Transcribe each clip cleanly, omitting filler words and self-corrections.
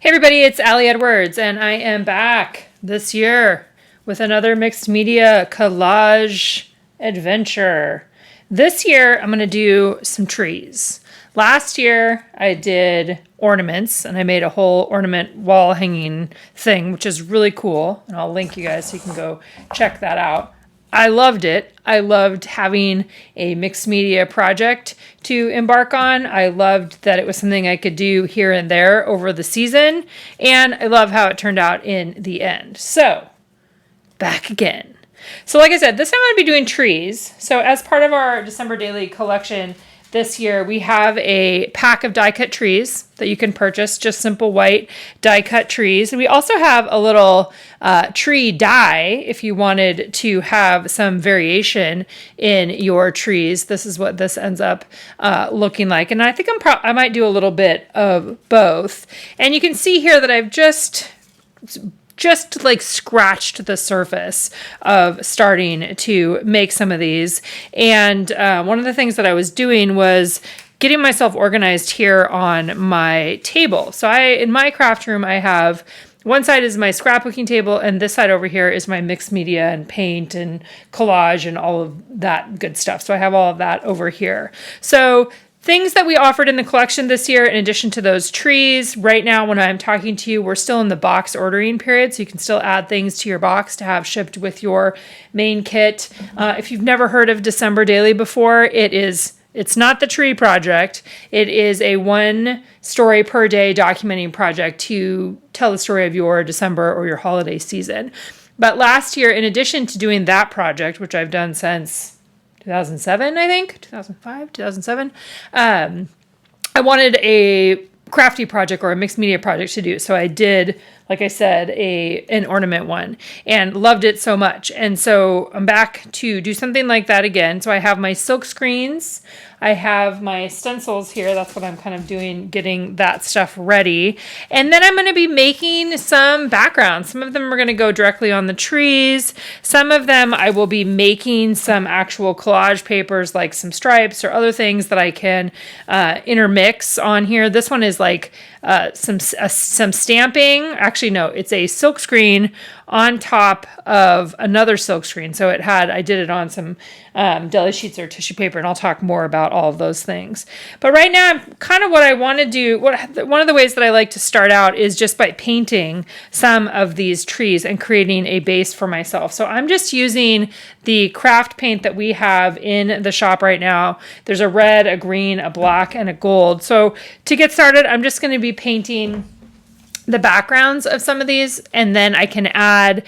Hey everybody, it's Allie Edwards, and I am back this year with another mixed media collage adventure. This year, I'm going to do some trees. Last year, I did ornaments, and I made a whole ornament wall hanging thing, which is really cool, and I'll link you guys so you can go check that out. I loved it. I loved having a mixed media project to embark on. I loved that it was something I could do here and there over the season. And I love how it turned out in the end. So, back again. So like I said, this time I'm going to be doing trees. So as part of our December Daily collection this year, we have a pack of die-cut trees that you can purchase, just simple white die-cut trees. And we also have a little tree die if you wanted to have some variation in your trees. This is what this ends up looking like. And I think I might do a little bit of both. And you can see here that I've just like scratched the surface of starting to make some of these. And one of the things that I was doing was getting myself organized here on my table. So in my craft room, I have one side is my scrapbooking table, and this side over here is my mixed media and paint and collage and all of that good stuff. So I have all of that over here. So things that we offered in the collection this year, in addition to those trees, right now when I'm talking to you, we're still in the box ordering period, so you can still add things to your box to have shipped with your main kit. If you've never heard of December Daily before, it's not the tree project. It is a 1 story per day documenting project to tell the story of your December or your holiday season. But last year, in addition to doing that project, which I've done since 2007, I think, 2005, 2007. I wanted a crafty project or a mixed media project to do. So I did, like I said, an ornament one and loved it so much. And so I'm back to do something like that again. So I have my silk screens. I have my stencils here. That's what I'm kind of doing, getting that stuff ready. And then I'm going to be making some backgrounds. Some of them are going to go directly on the trees. Some of them I will be making some actual collage papers, like some stripes or other things that I can intermix on here. This one is like some stamping. Actually, no, it's a silk screen on top of another silk screen. So I did it on some deli sheets or tissue paper, and I'll talk more about all of those things. But right now, I'm kind of what I want to do. One of the ways that I like to start out is just by painting some of these trees and creating a base for myself. So I'm just using the craft paint that we have in the shop right now. There's a red, a green, a black, and a gold. So to get started, I'm just going to be painting the backgrounds of some of these, and then I can add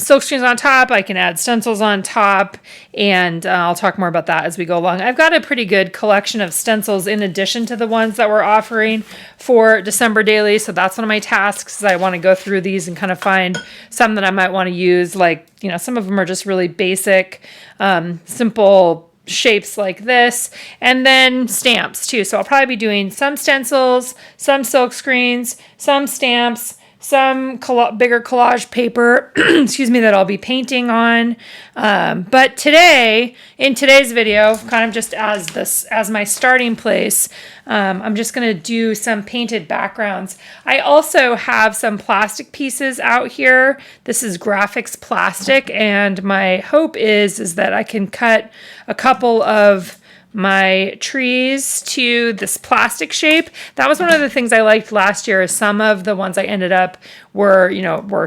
silk screens on top, I can add stencils on top, and I'll talk more about that as we go along. I've got a pretty good collection of stencils in addition to the ones that we're offering for December Daily, so that's one of my tasks. I want to go through these and kind of find some that I might want to use, like, you know, some of them are just really basic, simple shapes like this, and then stamps too. So I'll probably be doing some stencils, some silk screens, some stamps, some bigger collage paper, excuse me, that I'll be painting on. But today, in today's video, kind of just as my starting place, I'm just going to do some painted backgrounds. I also have some plastic pieces out here. This is graphics plastic, and my hope is that I can cut a couple of my trees to this plastic shape. That was one of the things I liked last year. Some of the ones I ended up were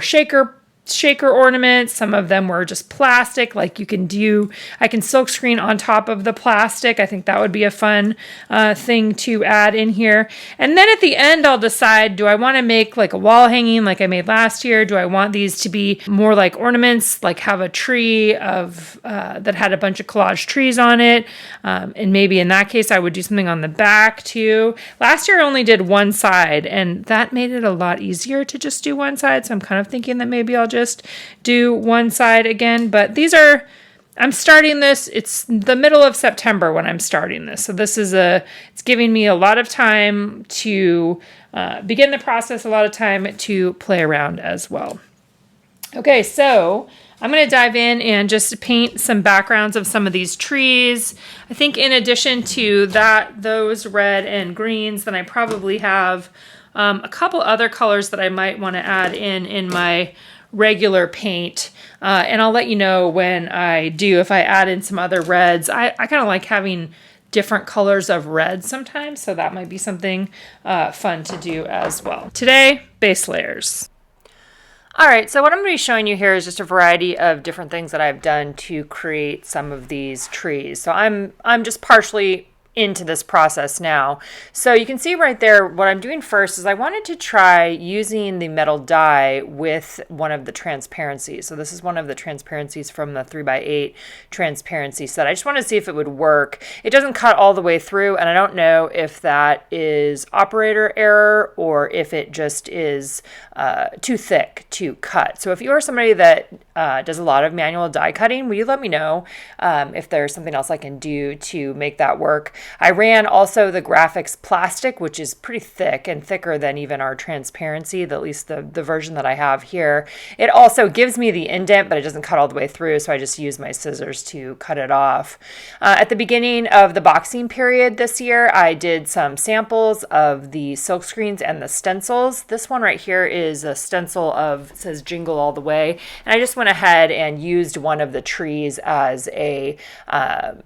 shaker ornaments. Some of them were just plastic, like I can silk screen on top of the plastic. I think that would be a fun thing to add in here. And then at the end, I'll decide, do I want to make like a wall hanging like I made last year? Do I want these to be more like ornaments, like have a tree that had a bunch of collage trees on it? And maybe in that case, I would do something on the back too. Last year, I only did one side, and that made it a lot easier to just do one side. So I'm kind of thinking that maybe I'll just do one side again, but I'm starting this, it's the middle of September when I'm starting this. So it's giving me a lot of time to begin the process, a lot of time to play around as well. Okay, so I'm going to dive in and just paint some backgrounds of some of these trees. I think in addition to those red and greens, then I probably have A couple other colors that I might want to add in my regular paint, and I'll let you know when I do, if I add in some other reds. I kind of like having different colors of red sometimes, so that might be something fun to do as well. Today, base layers. All right, so what I'm going to be showing you here is just a variety of different things that I've done to create some of these trees. So I'm just partially into this process now. So you can see right there, what I'm doing first is I wanted to try using the metal die with one of the transparencies. So this is one of the transparencies from the 3x8 transparency set. I just wanted to see if it would work. It doesn't cut all the way through, and I don't know if that is operator error or if it just is too thick to cut. So if you are somebody that does a lot of manual die cutting, will you let me know if there's something else I can do to make that work? I ran also the graphics plastic, which is pretty thick and thicker than even our transparency, at least the version that I have here. It also gives me the indent, but it doesn't cut all the way through, so I just use my scissors to cut it off. At the beginning of the boxing period this year, I did some samples of the silk screens and the stencils. This one right here is a stencil of, it says Jingle All the Way, and I just went ahead and used one of the trees as a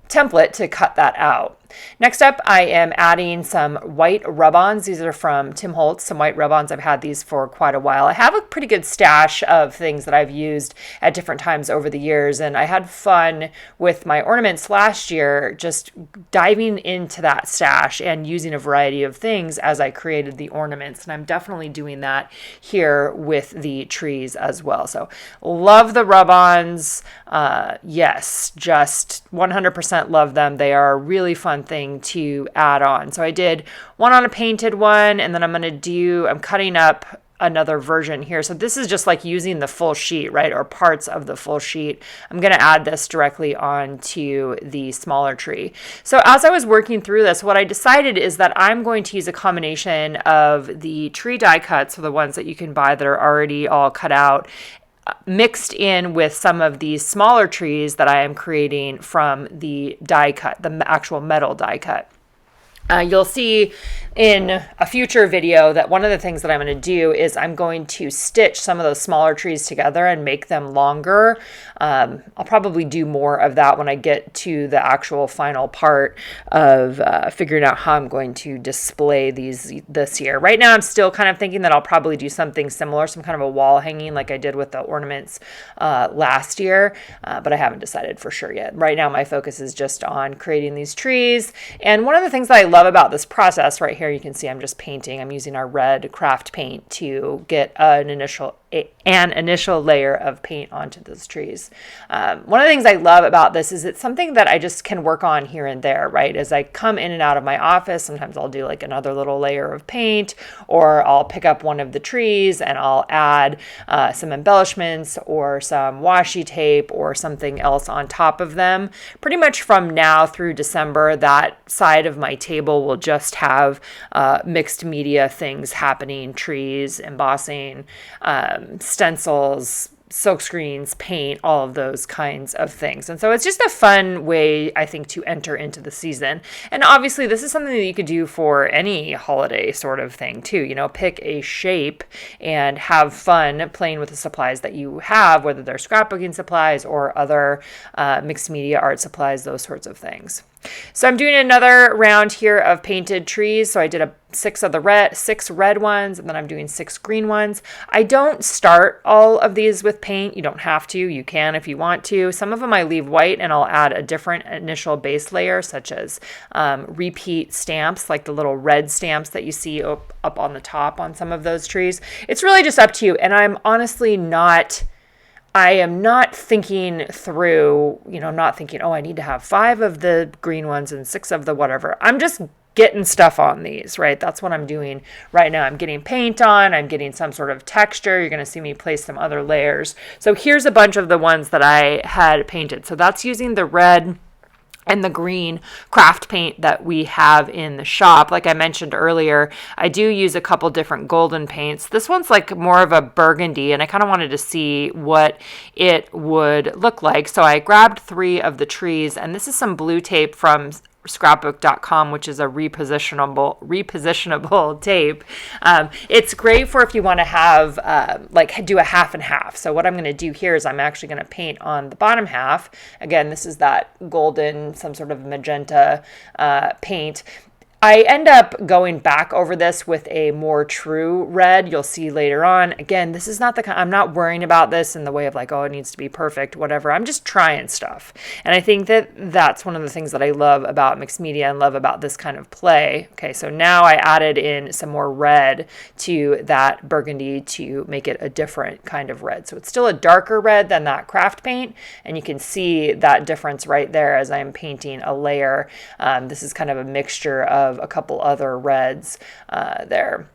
template to cut that out. Next up, I am adding some white rub-ons. These are from Tim Holtz, some white rub-ons. I've had these for quite a while. I have a pretty good stash of things that I've used at different times over the years, and I had fun with my ornaments last year just diving into that stash and using a variety of things as I created the ornaments, and I'm definitely doing that here with the trees as well. So love the rub-ons. Yes, just 100% love them. They are a really fun thing to add on. So I did one on a painted one, and then I'm cutting up another version here. So this is just like using the full sheet, right? Or parts of the full sheet. I'm going to add this directly onto the smaller tree. So as I was working through this, what I decided is that I'm going to use a combination of the tree die cuts, so the ones that you can buy that are already all cut out, mixed in with some of these smaller trees that I am creating from the die cut, the actual metal die cut. You'll see in a future video that one of the things that I'm going to do is I'm going to stitch some of those smaller trees together and make them longer. I'll probably do more of that when I get to the actual final part of figuring out how I'm going to display these this year. Right now, I'm still kind of thinking that I'll probably do something similar, some kind of a wall hanging like I did with the ornaments last year, but I haven't decided for sure yet. Right now, my focus is just on creating these trees. And one of the things that I love about this process right here, you can see I'm just painting. I'm using our red craft paint to get an initial layer of paint onto those trees. One of the things I love about this is it's something that I just can work on here and there, right? As I come in and out of my office, sometimes I'll do like another little layer of paint, or I'll pick up one of the trees and I'll add some embellishments or some washi tape or something else on top of them. Pretty much from now through December, that side of my table will just have mixed media things happening, trees, embossing, stencils, silk screens, paint, all of those kinds of things. And so it's just a fun way, I think, to enter into the season. And obviously this is something that you could do for any holiday sort of thing too. You know, pick a shape and have fun playing with the supplies that you have, whether they're scrapbooking supplies or other mixed media art supplies, those sorts of things. So I'm doing another round here of painted trees. So I did six red ones, and then I'm doing 6 green ones. I don't start all of these with paint. You don't have to. You can if you want to. Some of them I leave white, and I'll add a different initial base layer, such as repeat stamps, like the little red stamps that you see up on the top on some of those trees. It's really just up to you. And I'm honestly I am not thinking through, I'm not thinking, oh, I need to have 5 of the green ones and 6 of the whatever. I'm just getting stuff on these, right? That's what I'm doing right now. I'm getting paint on, I'm getting some sort of texture. You're going to see me place some other layers. So here's a bunch of the ones that I had painted. So that's using the red and the green craft paint that we have in the shop. Like I mentioned earlier, I do use a couple different golden paints. This one's like more of a burgundy, and I kind of wanted to see what it would look like. So I grabbed 3 of the trees, and this is some blue tape from scrapbook.com, which is a repositionable tape. It's great for if you want to have like do a half and half. So what I'm going to do here is I'm actually going to paint on the bottom half. Again, this is that golden, some sort of magenta paint. I end up going back over this with a more true red. You'll see later on. Again, this is not the kind, I'm not worrying about this in the way of like, oh, it needs to be perfect, whatever. I'm just trying stuff. And I think that that's one of the things that I love about mixed media and love about this kind of play. Okay, so now I added in some more red to that burgundy to make it a different kind of red. So it's still a darker red than that craft paint. And you can see that difference right there as I'm painting a layer. This is kind of a mixture of a couple other reds there,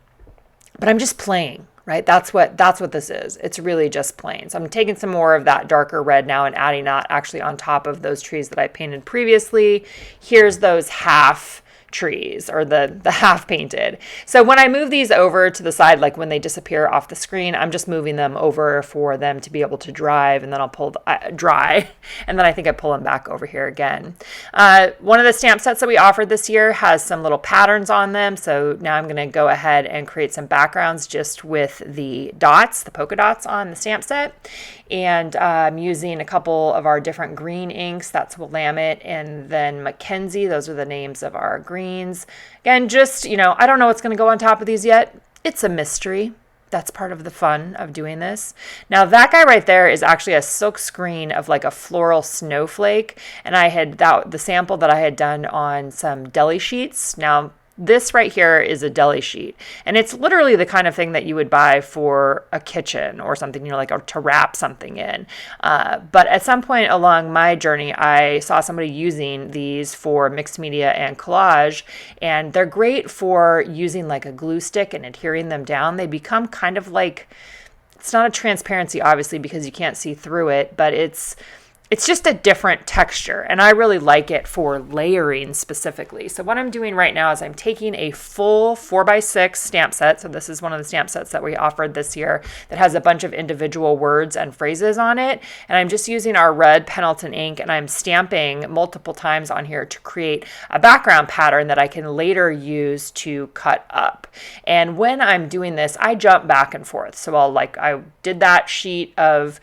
but I'm just playing, right? That's what this is. It's really just plain. So I'm taking some more of that darker red now and adding that actually on top of those trees that I painted previously. Here's those half trees, or the half painted. So when I move these over to the side, like when they disappear off the screen, I'm just moving them over for them to be able to dry, and then I'll pull dry, and then I think I pull them back over here again. One of the stamp sets that we offered this year has some little patterns on them, so now I'm going to go ahead and create some backgrounds just with the dots, the polka dots on the stamp set. And I'm using a couple of our different green inks. That's Willamette and then Mackenzie. Those are the names of our greens. Again, just, I don't know what's going to go on top of these yet. It's a mystery. That's part of the fun of doing this. Now that guy right there is actually a silk screen of like a floral snowflake. And I had the sample that I had done on some deli sheets. Now this right here is a deli sheet, and it's literally the kind of thing that you would buy for a kitchen or something, like or to wrap something in. But at some point along my journey, I saw somebody using these for mixed media and collage, and they're great for using like a glue stick and adhering them down. They become kind of like, it's not a transparency, obviously, because you can't see through it, but it's just a different texture, and I really like it for layering specifically. So what I'm doing right now is I'm taking a full 4x6 stamp set. So this is one of the stamp sets that we offered this year that has a bunch of individual words and phrases on it. And I'm just using our red Pendleton ink, and I'm stamping multiple times on here to create a background pattern that I can later use to cut up. And when I'm doing this, I jump back and forth. So I did that sheet of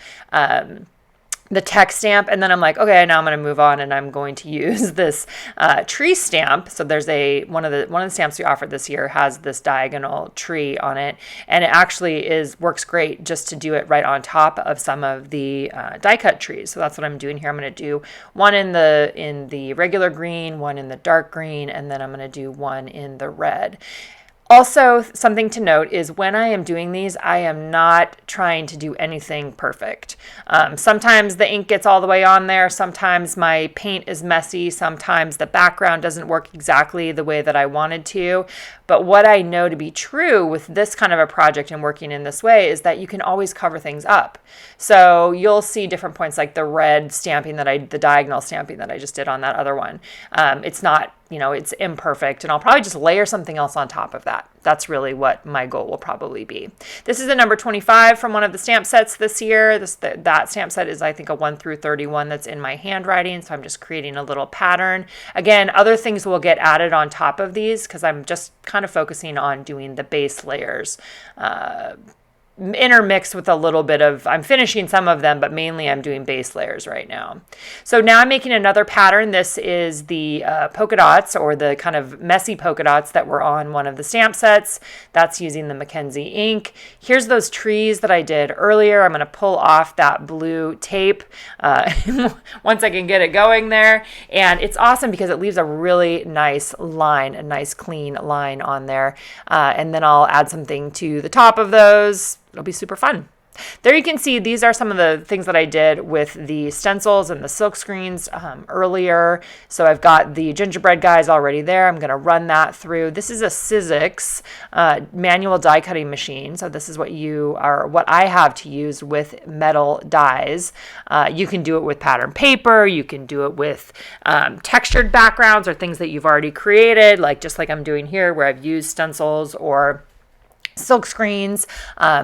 the text stamp, and then I'm like, okay, now I'm going to move on, and I'm going to use this tree stamp. So there's one of the stamps we offered this year has this diagonal tree on it, and it actually works great just to do it right on top of some of the die cut trees. So that's what I'm doing here. I'm going to do one in the regular green, one in the dark green, and then I'm going to do one in the red. Also, something to note is when I am doing these, I am not trying to do anything perfect. Sometimes the ink gets all the way on there. Sometimes my paint is messy. Sometimes the background doesn't work exactly the way that I wanted to. But what I know to be true with this kind of a project and working in this way is that you can always cover things up. So you'll see different points like the red stamping the diagonal stamping that I just did on that other one. It's not, it's imperfect, and I'll probably just layer something else on top of that. That's really what my goal will probably be. This is a number 25 from one of the stamp sets this year. That stamp set is, I think, a 1 through 31 that's in my handwriting, so I'm just creating a little pattern. Again, other things will get added on top of these because I'm just kind of focusing on doing the base layers. Intermixed with a little bit of, I'm finishing some of them, but mainly I'm doing base layers right now. So now I'm making another pattern. This is the polka dots, or the kind of messy polka dots that were on one of the stamp sets. That's using the Mackenzie ink. Here's those trees that I did earlier. I'm going to pull off that blue tape once I can get it going there. And it's awesome because it leaves a really nice line, a nice clean line on there. And then I'll add something to the top of those. It'll be super fun. There you can see these are some of the things that I did with the stencils and the silk screens earlier. So I've got the gingerbread guys already there. I'm going to run that through. This is a Sizzix manual die cutting machine. So this is what I have to use with metal dies. You can do it with pattern paper. You can do it with textured backgrounds or things that you've already created, just like I'm doing here where I've used stencils or silk screens.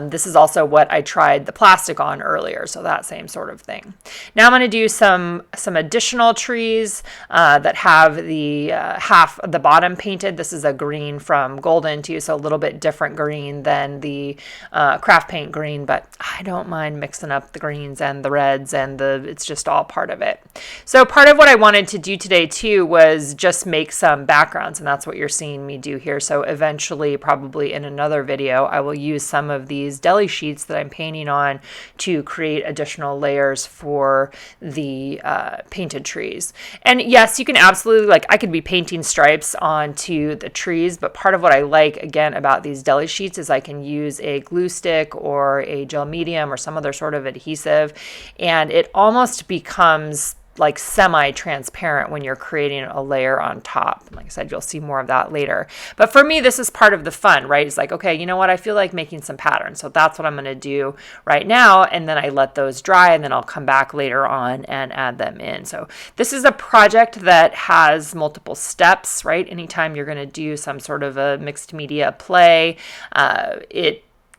This is also what I tried the plastic on earlier, so that same sort of thing. Now I'm going to do some additional trees that have the half of the bottom painted. This is a green from Golden too, so a little bit different green than the craft paint green, but I don't mind mixing up the greens and the reds, and it's just all part of it. So part of what I wanted to do today too was just make some backgrounds, and that's what you're seeing me do here. So eventually, probably in another video, I will use some of these deli sheets that I'm painting on to create additional layers for the painted trees. And yes, you can absolutely, like, I could be painting stripes onto the trees, but part of what I like, again, about these deli sheets is I can use a glue stick or a gel medium or some other sort of adhesive, and it almost becomes like semi-transparent when you're creating a layer on top. Like I said, you'll see more of that later. But for me, this is part of the fun, right? It's like, okay, you know what? I feel like making some patterns. So that's what I'm going to do right now. And then I let those dry, and then I'll come back later on and add them in. So this is a project that has multiple steps, right? Anytime you're going to do some sort of a mixed media play,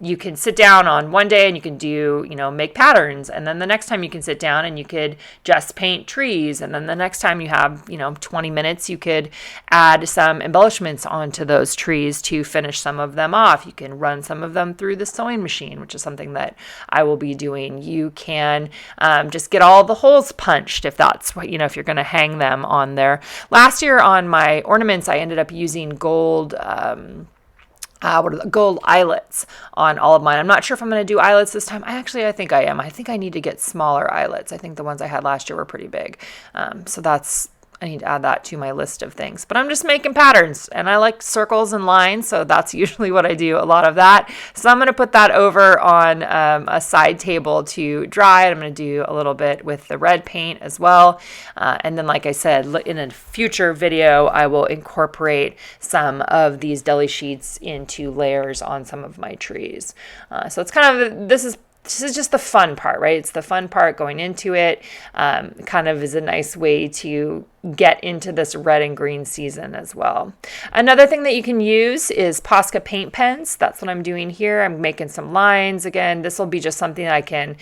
you can sit down on one day and you can do, make patterns. And then the next time you can sit down and you could just paint trees. And then the next time you have, 20 minutes, you could add some embellishments onto those trees to finish some of them off. You can run some of them through the sewing machine, which is something that I will be doing. You can just get all the holes punched if that's what, if you're going to hang them on there. Last year on my ornaments, I ended up using gold gold eyelets on all of mine. I'm not sure if I'm going to do eyelets this time. I think I am. I think I need to get smaller eyelets. I think the ones I had last year were pretty big. I need to add that to my list of things. But I'm just making patterns, and I like circles and lines, so that's usually what I do, a lot of that. So I'm going to put that over on a side table to dry. I'm going to do a little bit with the red paint as well. And then, like I said, in a future video, I will incorporate some of these deli sheets into layers on some of my trees. So it's kind of, this is just the fun part, right? It's the fun part going into it. Kind of is a nice way to get into this red and green season as well. Another thing that you can use is Posca paint pens. That's what I'm doing here. I'm making some lines. Again, this will be just something I can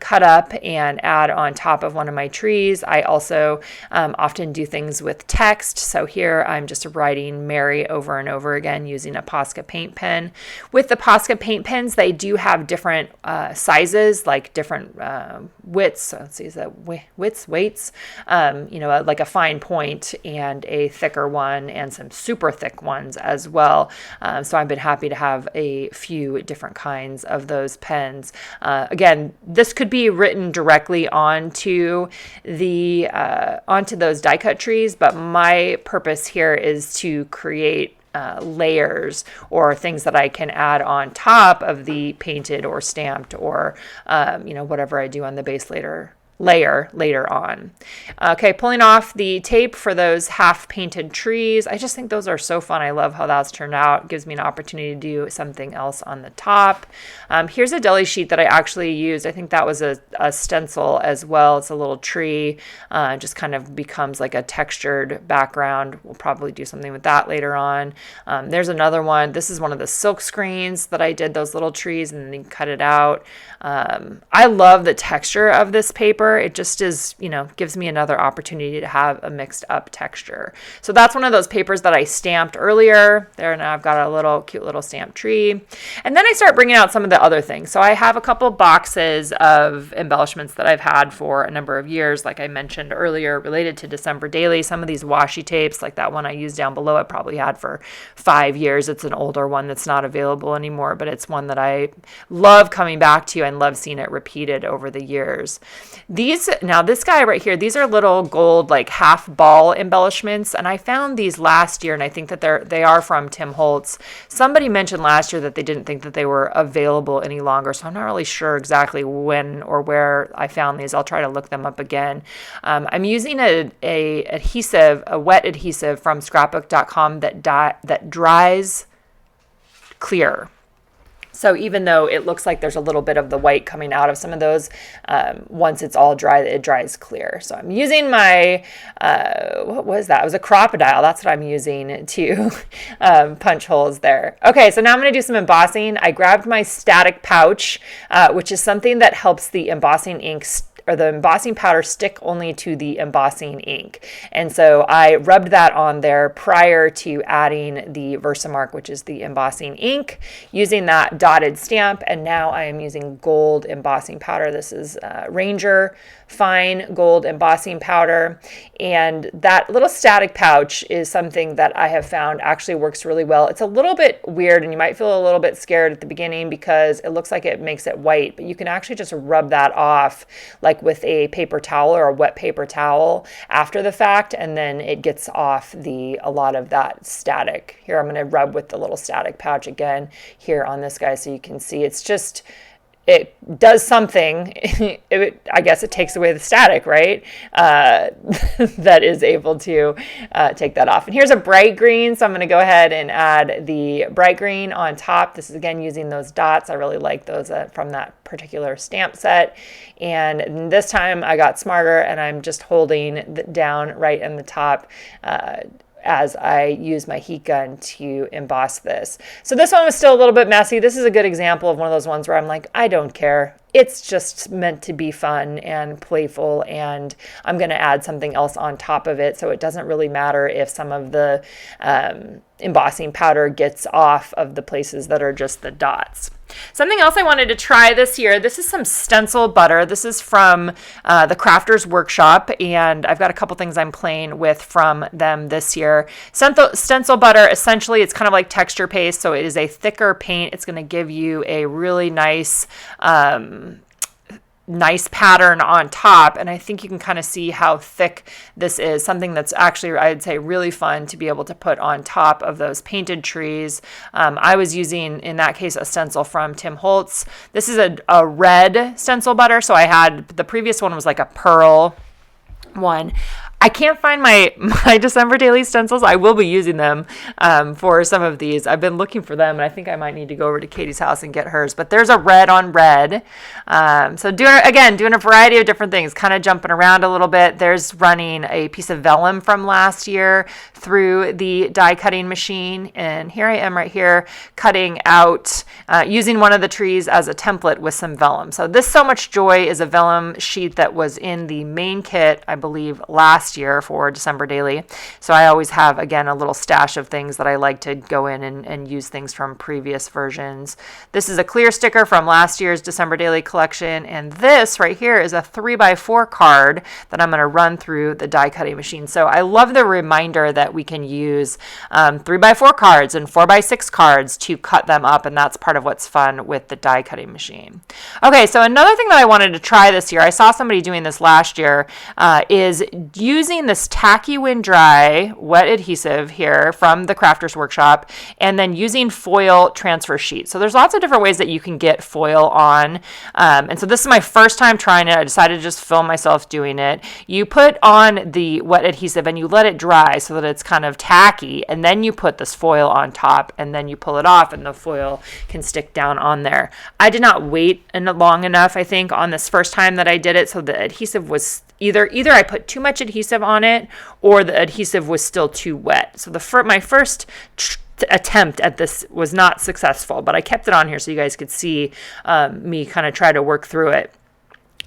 cut up and add on top of one of my trees. I also often do things with text. So here I'm just writing Mary over and over again using a Posca paint pen. With the Posca paint pens, they do have different sizes, like different widths. So let's see, is that weights? Like a fine point and a thicker one and some super thick ones as well. So I've been happy to have a few different kinds of those pens. Again, this could be written directly onto those die cut trees, but my purpose here is to create layers or things that I can add on top of the painted or stamped or whatever I do on the base layer on. Okay, pulling off the tape for those half painted trees. I just think those are so fun. I love how that's turned out. It gives me an opportunity to do something else on the top. Here's a deli sheet that I actually used. I think that was a stencil as well. It's a little tree. Just kind of becomes like a textured background. We'll probably do something with that later on. There's another one. This is one of the silk screens that I did, those little trees, and then cut it out. I love the texture of this paper. It just is, gives me another opportunity to have a mixed up texture. So that's one of those papers that I stamped earlier. There, now I've got a cute little stamped tree. And then I start bringing out some of the other things. So I have a couple boxes of embellishments that I've had for a number of years, like I mentioned earlier, related to December Daily. Some of these washi tapes, like that one I used down below, I probably had for 5 years. It's an older one that's not available anymore, but it's one that I love coming back to and love seeing it repeated over the years. Now this guy right here, these are little gold, like half ball embellishments. And I found these last year, and I think that they are from Tim Holtz. Somebody mentioned last year that they didn't think that they were available any longer. So I'm not really sure exactly when or where I found these. I'll try to look them up again. I'm using a wet adhesive from scrapbook.com that dries clear. So even though it looks like there's a little bit of the white coming out of some of those, once it's all dry, it dries clear. So I'm using my, what was that? It was a crocodile. That's what I'm using to punch holes there. Okay, so now I'm going to do some embossing. I grabbed my static pouch, which is something that helps the embossing ink or the embossing powder stick only to the embossing ink. And so I rubbed that on there prior to adding the Versamark, which is the embossing ink, using that dotted stamp. And now I am using gold embossing powder. This is Ranger fine gold embossing powder. And that little static pouch is something that I have found actually works really well. It's a little bit weird and you might feel a little bit scared at the beginning because it looks like it makes it white, but you can actually just rub that off like with a paper towel or a wet paper towel after the fact, and then it gets off a lot of that static. Here I'm going to rub with the little static pouch again here on this guy so you can see it's just, it does something. I guess it takes away the static, right? That is able to take that off. And here's a bright green, so I'm going to go ahead and add the bright green on top. This is again using those dots. I really like those from that particular stamp set. And this time I got smarter and I'm just holding down right in the top as I use my heat gun to emboss this. So this one was still a little bit messy. This is a good example of one of those ones where I'm like, I don't care. It's just meant to be fun and playful, and I'm going to add something else on top of it, so it doesn't really matter if some of the embossing powder gets off of the places that are just the dots. Something else I wanted to try this year, this is some stencil butter. This is from the Crafters Workshop, and I've got a couple things I'm playing with from them this year. Stencil butter, essentially, it's kind of like texture paste, so it is a thicker paint. It's going to give you a really nice pattern on top, and I think you can kind of see how thick this is. Something that's actually, I'd say, really fun to be able to put on top of those painted trees. I was using, in that case, a stencil from Tim Holtz. This is a red stencil butter, so I had, the previous one was like a pearl one. I can't find my December daily stencils. I will be using them for some of these. I've been looking for them, and I think I might need to go over to Katie's house and get hers. But there's a red on red. So doing a variety of different things, kind of jumping around a little bit. There's running a piece of vellum from last year through the die cutting machine. And here I am right here cutting out, using one of the trees as a template with some vellum. So this So Much Joy is a vellum sheet that was in the main kit, I believe, last year for December Daily. So I always have, again, a little stash of things that I like to go in and use things from previous versions. This is a clear sticker from last year's December Daily collection. And this right here is a 3x4 card that I'm going to run through the die cutting machine. So I love the reminder that we can use 3x4 cards and 4x6 cards to cut them up. And that's part of what's fun with the die cutting machine. Okay, so another thing that I wanted to try this year, I saw somebody doing this last year, is using this Tacky Wind Dry wet adhesive here from the Crafters Workshop, and then using foil transfer sheet. So there's lots of different ways that you can get foil on. And so this is my first time trying it. I decided to just film myself doing it. You put on the wet adhesive and you let it dry so that it's kind of tacky, and then you put this foil on top, and then you pull it off and the foil can stick down on there. I did not wait long enough, I think, on this first time that I did it, so the adhesive was either I put too much adhesive on it or the adhesive was still too wet. So my first attempt at this was not successful, but I kept it on here so you guys could see me kind of try to work through it.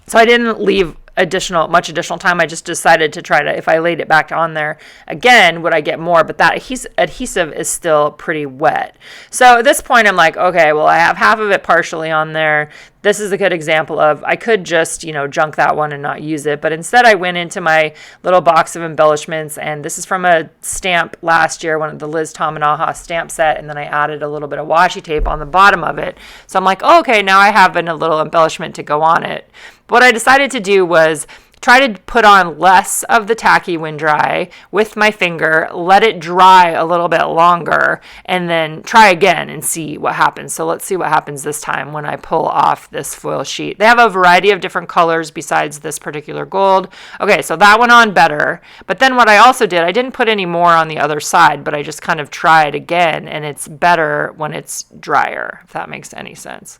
So I didn't leave much additional time. I just decided to try to, if I laid it back on there again, would I get more? But that adhesive is still pretty wet. So at this point, I'm like, okay, well, I have half of it partially on there. This is a good example of, I could just, junk that one and not use it. But instead I went into my little box of embellishments, and this is from a stamp last year, one of the Liz Tamanaha stamp set. And then I added a little bit of washi tape on the bottom of it. So I'm like, oh, okay, now I have a little embellishment to go on it. What I decided to do was try to put on less of the tacky when dry with my finger, let it dry a little bit longer, and then try again and see what happens. So let's see what happens this time when I pull off this foil sheet. They have a variety of different colors besides this particular gold. Okay, so that went on better. But then what I also did, I didn't put any more on the other side, but I just kind of tried again, and it's better when it's drier, if that makes any sense.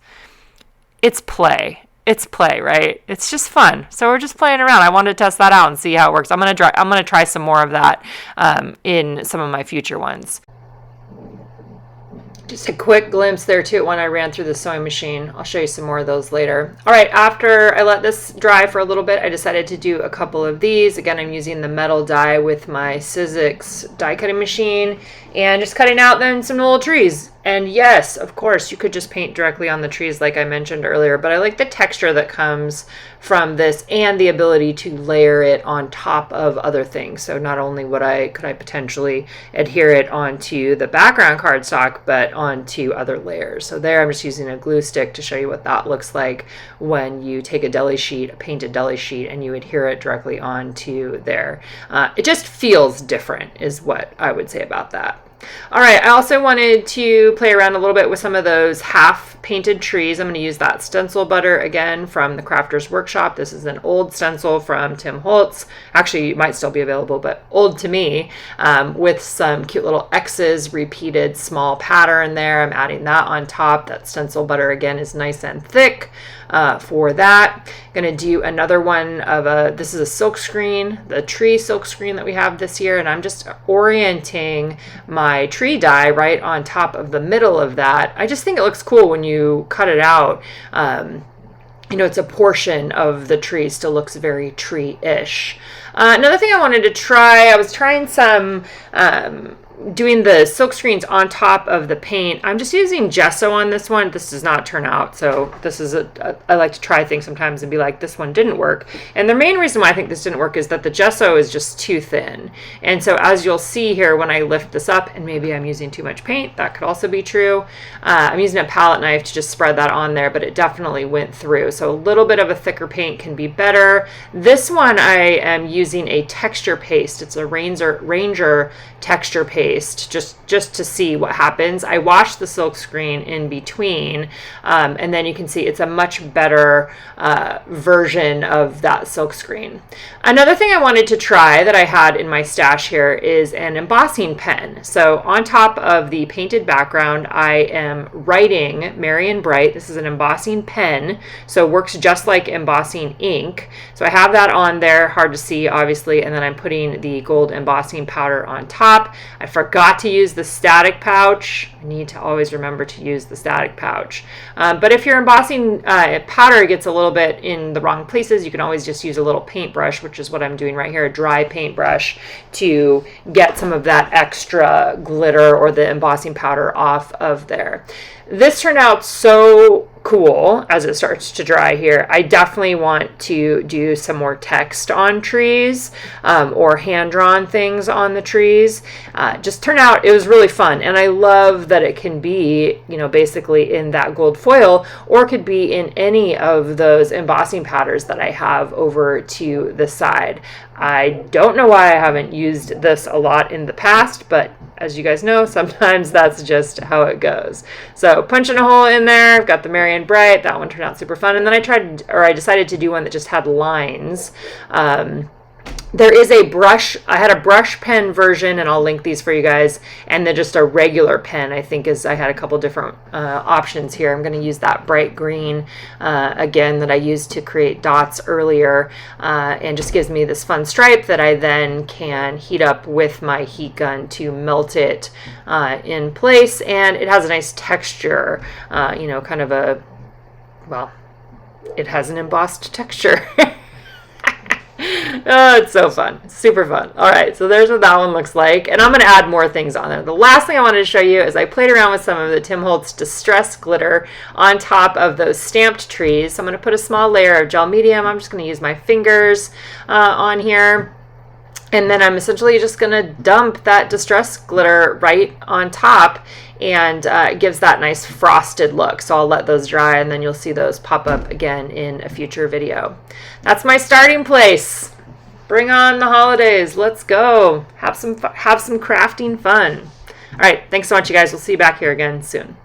It's play. It's play, right? It's just fun. So we're just playing around. I wanted to test that out and see how it works. I'm gonna try some more of that in some of my future ones. Just a quick glimpse there too when I ran through the sewing machine. I'll show you some more of those later. All right, after I let this dry for a little bit, I decided to do a couple of these. Again, I'm using the metal die with my Sizzix die cutting machine and just cutting out then some little trees. And yes, of course, you could just paint directly on the trees like I mentioned earlier, but I like the texture that comes from this and the ability to layer it on top of other things. So not only could I potentially adhere it onto the background cardstock, but onto other layers. So there I'm just using a glue stick to show you what that looks like when you take a deli sheet, a painted deli sheet, and you adhere it directly onto there. It just feels different is what I would say about that. All right, I also wanted to play around a little bit with some of those half painted trees. I'm going to use that stencil butter again from the Crafter's Workshop. This is an old stencil from Tim Holtz. Actually, it might still be available, but old to me, with some cute little X's, repeated small pattern there. I'm adding that on top. That stencil butter again is nice and thick for that. I'm going to do another one of this is a silk screen, the tree silk screen that we have this year, and I'm just orienting my tree die right on top of the middle of that. I just think it looks cool when you cut it out. You know, it's a portion of the tree, still looks very tree-ish. Another thing I wanted to try, I was trying some doing the silk screens on top of the paint. I'm just using gesso on this one. This does not turn out, so this is I like to try things sometimes and be like, this one didn't work. And the main reason why I think this didn't work is that the gesso is just too thin. And so as you'll see here when I lift this up, and maybe I'm using too much paint, that could also be true. I'm using a palette knife to just spread that on there, but it definitely went through. So a little bit of a thicker paint can be better. This one I am using a texture paste. It's a Ranger texture paste just to see what happens. I washed the silk screen in between, and then you can see it's a much better version of that silk screen. Another thing I wanted to try that I had in my stash here is an embossing pen. So on top of the painted background, I am writing Merry and Bright. This is an embossing pen, so it works just like embossing ink. So I have that on there, hard to see obviously, and then I'm putting the gold embossing powder on top. I forgot to use the static pouch. I need to always remember to use the static pouch. But if your embossing powder gets a little bit in the wrong places, you can always just use a little paintbrush, which is what I'm doing right here, a dry paintbrush, to get some of that extra glitter or the embossing powder off of there. This turned out so cool as it starts to dry here. I definitely want to do some more text on trees or hand-drawn things on the trees. Just turned out, it was really fun. And I love that it can be, you know, basically in that gold foil, or it could be in any of those embossing powders that I have over to the side. I don't know why I haven't used this a lot in the past, but as you guys know, sometimes that's just how it goes. So punching a hole in there, I've got the Merry and Bright. That one turned out super fun. And then I decided to do one that just had lines. There is a brush, I had a brush pen version, and I'll link these for you guys, and then just a regular pen, I think I had a couple different options here. I'm going to use that bright green again that I used to create dots earlier, and just gives me this fun stripe that I then can heat up with my heat gun to melt it in place, and it has a nice texture, you know, kind of a, well, it has an embossed texture. Oh, it's so fun. It's super fun. All right, so there's what that one looks like. And I'm going to add more things on there. The last thing I wanted to show you is I played around with some of the Tim Holtz Distress glitter on top of those stamped trees. So I'm going to put a small layer of gel medium. I'm just going to use my fingers on here. And then I'm essentially just going to dump that distress glitter right on top, and it gives that nice frosted look. So I'll let those dry, and then you'll see those pop up again in a future video. That's my starting place. Bring on the holidays. Let's go. Have some crafting fun. All right. Thanks so much, you guys. We'll see you back here again soon.